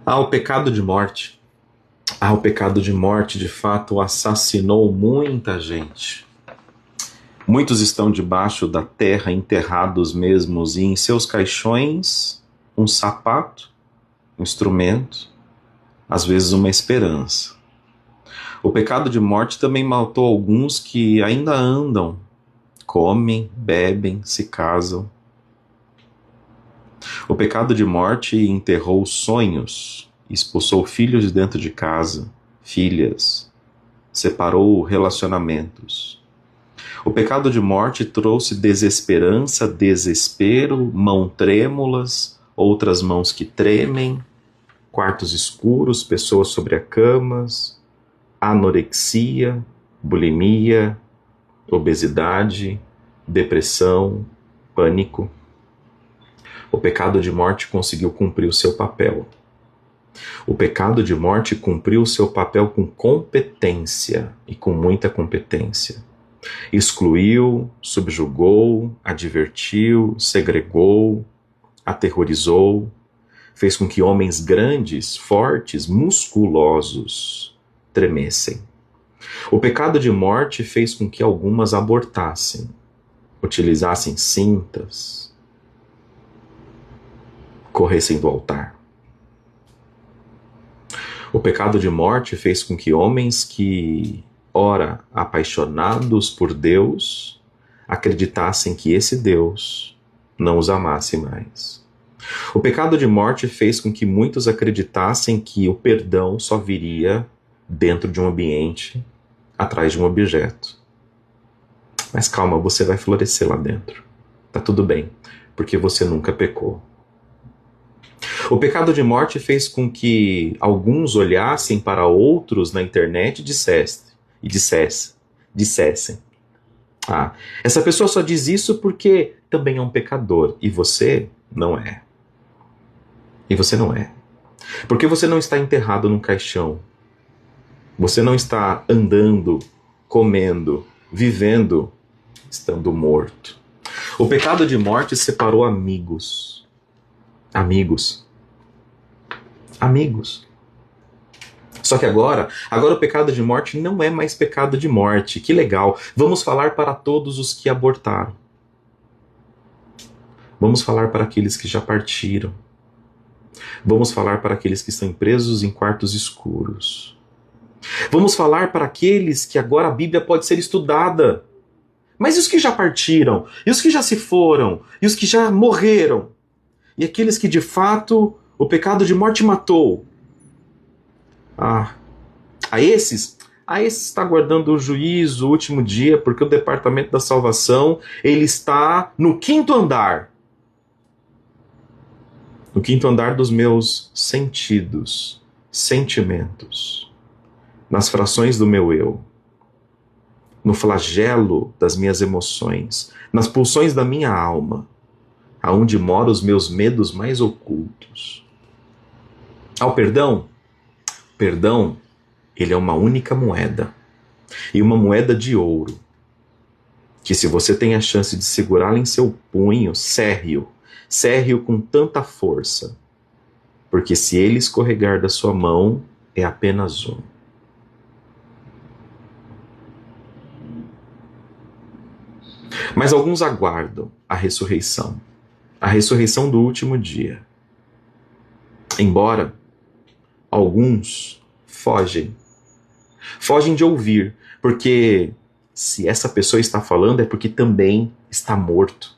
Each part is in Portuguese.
O pecado de morte. O pecado de morte, de fato, assassinou muita gente. Muitos estão debaixo da terra, enterrados mesmos, e em seus caixões, um sapato, um instrumento, às vezes uma esperança. O pecado de morte também matou alguns que ainda andam, comem, bebem, se casam. O pecado de morte enterrou sonhos, expulsou filhos de dentro de casa, filhas, separou relacionamentos. O pecado de morte trouxe desesperança, desespero, mãos trêmulas, outras mãos que tremem, quartos escuros, pessoas sobre as camas, anorexia, bulimia, obesidade, depressão, pânico. O pecado de morte conseguiu cumprir o seu papel. O pecado de morte cumpriu o seu papel com competência, e com muita competência. Excluiu, subjugou, advertiu, segregou, aterrorizou, fez com que homens grandes, fortes, musculosos tremessem. O pecado de morte fez com que algumas abortassem, utilizassem cintas, corressem do altar. O pecado de morte fez com que homens que, ora, apaixonados por Deus, acreditassem que esse Deus não os amasse mais. O pecado de morte fez com que muitos acreditassem que o perdão só viria dentro de um ambiente, atrás de um objeto. Mas calma, você vai florescer lá dentro. Tá tudo bem, porque você nunca pecou. O pecado de morte fez com que alguns olhassem para outros na internet e dissessem: essa pessoa só diz isso porque também é um pecador, e você não é. E você não é. Porque você não está enterrado num caixão. Você não está andando, comendo, vivendo, estando morto. O pecado de morte separou amigos. Amigos. Só que agora o pecado de morte não é mais pecado de morte. Que legal. Vamos falar para todos os que abortaram. Vamos falar para aqueles que já partiram. Vamos falar para aqueles que estão presos em quartos escuros. Vamos falar para aqueles que agora a Bíblia pode ser estudada. Mas e os que já partiram? E os que já se foram? E os que já morreram? E aqueles que de fato o pecado de morte matou? A esses está aguardando o juízo, o último dia, porque o departamento da salvação, ele está no quinto andar. No quinto andar dos meus sentidos, sentimentos, nas frações do meu eu, no flagelo das minhas emoções, nas pulsões da minha alma, aonde moram os meus medos mais ocultos. O perdão, ele é uma única moeda, e uma moeda de ouro, que se você tem a chance de segurá-la em seu punho, cerre-o com tanta força, porque se ele escorregar da sua mão, é apenas um. Mas alguns aguardam a ressurreição do último dia. Embora alguns fogem de ouvir, porque se essa pessoa está falando é porque também está morto.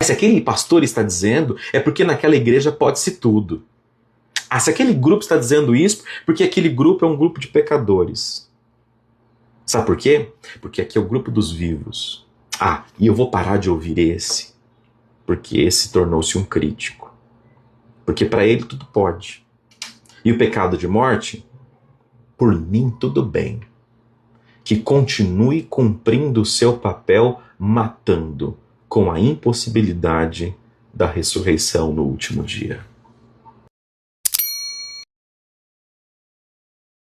Se aquele pastor está dizendo, é porque naquela igreja pode-se tudo. Se aquele grupo está dizendo isso, porque aquele grupo é um grupo de pecadores. Sabe por quê? Porque aqui é o grupo dos vivos. E eu vou parar de ouvir esse, porque esse tornou-se um crítico. Porque para ele tudo pode. E o pecado de morte, por mim tudo bem. Que continue cumprindo o seu papel, matando, com a impossibilidade da ressurreição no último dia.